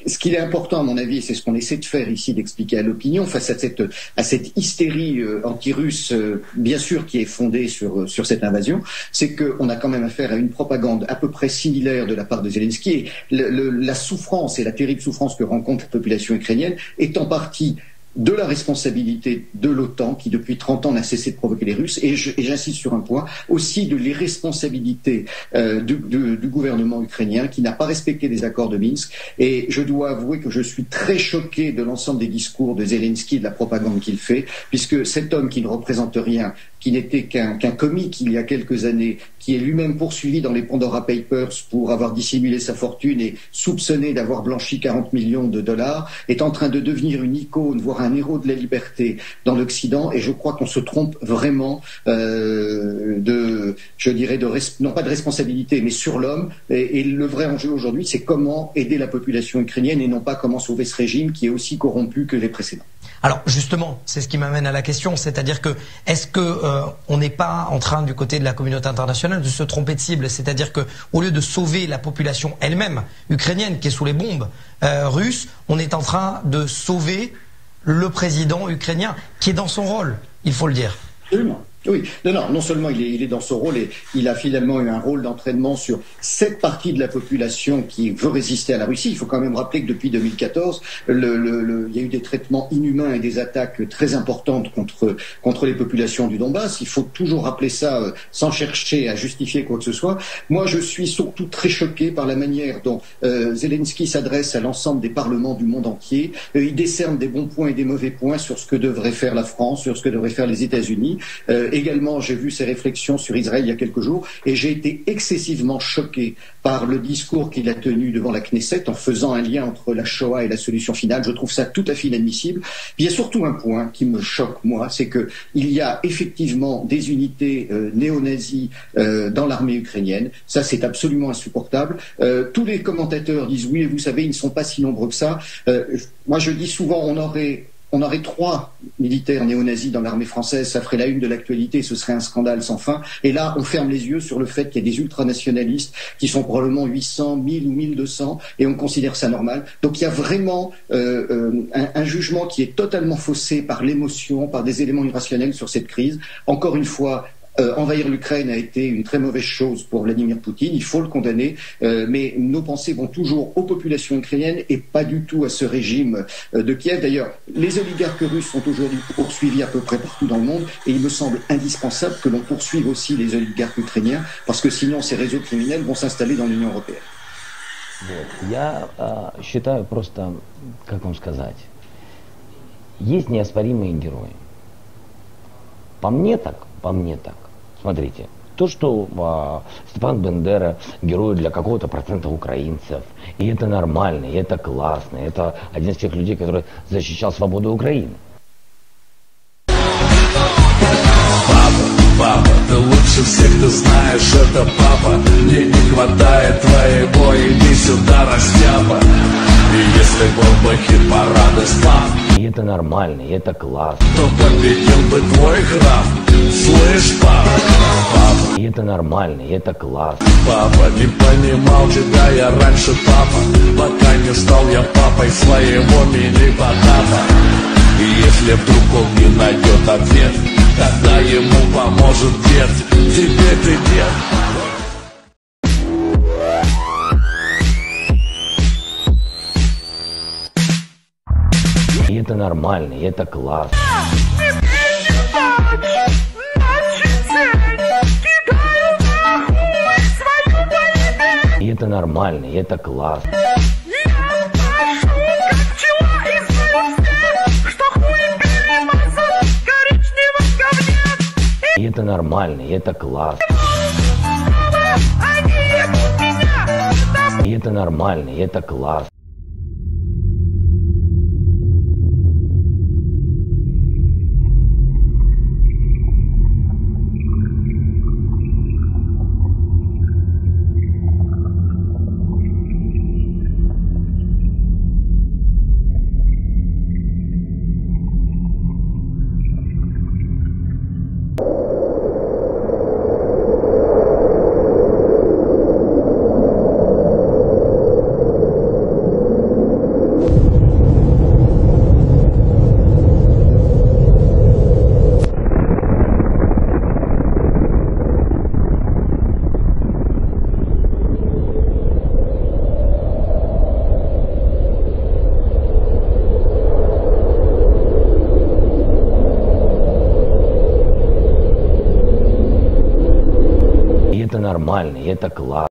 ce qu'il est important, à mon avis, c'est ce qu'on essaie de faire ici, d'expliquer à l'opinion face à cette hystérie anti-russe, bien sûr, qui est fondée sur cette invasion, c'est qu'on a quand même affaire à une propagande à peu près similaire de la part de Zelensky. Et la souffrance et la terrible souffrance que rencontre la population ukrainienne est en partie de la responsabilité de l'OTAN, qui depuis 30 ans n'a cessé de provoquer les Russes, et j'insiste sur un point, aussi de l'irresponsabilité du gouvernement ukrainien, qui n'a pas respecté les accords de Minsk. Et je dois avouer que je suis très choqué de l'ensemble des discours de Zelensky et de la propagande qu'il fait, puisque cet homme qui ne représente rien, qui n'était qu'un comique il y a quelques années, qui est lui-même poursuivi dans les Pandora Papers pour avoir dissimulé sa fortune et soupçonné d'avoir blanchi 40 millions de dollars, est en train de devenir une icône, voire un héros de la liberté dans l'Occident. Et je crois qu'on se trompe vraiment non pas de responsabilité, mais sur l'homme. Et le vrai enjeu aujourd'hui, c'est comment aider la population ukrainienne et non pas comment sauver ce régime qui est aussi corrompu que les précédents. Alors justement, c'est ce qui m'amène à la question, c'est-à-dire que est-ce que on n'est pas en train du côté de la communauté internationale de se tromper de cible, c'est-à-dire que au lieu de sauver la population elle-même ukrainienne qui est sous les bombes russes, on est en train de sauver le président ukrainien qui est dans son rôle, il faut le dire. Absolument. Oui, non seulement il est dans son rôle, et il a finalement eu un rôle d'entraînement sur cette partie de la population qui veut résister à la Russie. Il faut quand même rappeler que depuis 2014, il y a eu des traitements inhumains et des attaques très importantes contre les populations du Donbass. Il faut toujours rappeler ça sans chercher à justifier quoi que ce soit. Moi, je suis surtout très choqué par la manière dont Zelensky s'adresse à l'ensemble des parlements du monde entier. Il décerne des bons points et des mauvais points sur ce que devrait faire la France, sur ce que devraient faire les États-Unis. Également, j'ai vu ses réflexions sur Israël il y a quelques jours et j'ai été excessivement choqué par le discours qu'il a tenu devant la Knesset en faisant un lien entre la Shoah et la solution finale. Je trouve ça tout à fait inadmissible. Puis il y a surtout un point qui me choque, moi, c'est que il y a effectivement des unités néo-nazies dans l'armée ukrainienne. Ça, c'est absolument insupportable. Tous les commentateurs disent oui, vous savez, ils ne sont pas si nombreux que ça. Moi, je dis souvent, on aurait 3 militaires néo-nazis dans l'armée française, ça ferait la une de l'actualité, ce serait un scandale sans fin. Et là, on ferme les yeux sur le fait qu'il y a des ultranationalistes qui sont probablement 800, 1000 ou 1200, et on considère ça normal. Donc il y a vraiment un jugement qui est totalement faussé par l'émotion, par des éléments irrationnels sur cette crise. Encore une fois, envahir l'Ukraine a été une très mauvaise chose pour Vladimir Poutine, il faut le condamner, mais nos pensées vont toujours aux populations ukrainiennes et pas du tout à ce régime de Kiev. D'ailleurs, les oligarques russes sont aujourd'hui poursuivis à peu près partout dans le monde et il me semble indispensable que l'on poursuive aussi les oligarques ukrainiens parce que sinon ces réseaux criminels vont s'installer dans l'Union européenne. Вот. Я считаю просто, как вам сказать, есть неоспоримые герои. По мне так. Смотрите, то, что Степан Бендера герой для какого-то процента украинцев, и это нормально, и это классно, это один из тех людей, который защищал свободу Украины. Папа, ты лучше всех, ты знаешь, это папа. Мне не хватает твоего, иди сюда, растяпа. И если был бы хит-парады слав, и это нормально, и это классно, то победил бы твой храм. Слышь, папа, и это нормально, и это классно. Папа, не понимал тебя я раньше, папа, пока не стал я папой своего мини-потапа. И если вдруг он не найдет ответ, тогда ему поможет дед. Тебе ты дед. И это нормально, и это классно. И это нормально, и это классно. И это нормально, и это классно. И это нормально, и это классно. нормально, и это классно.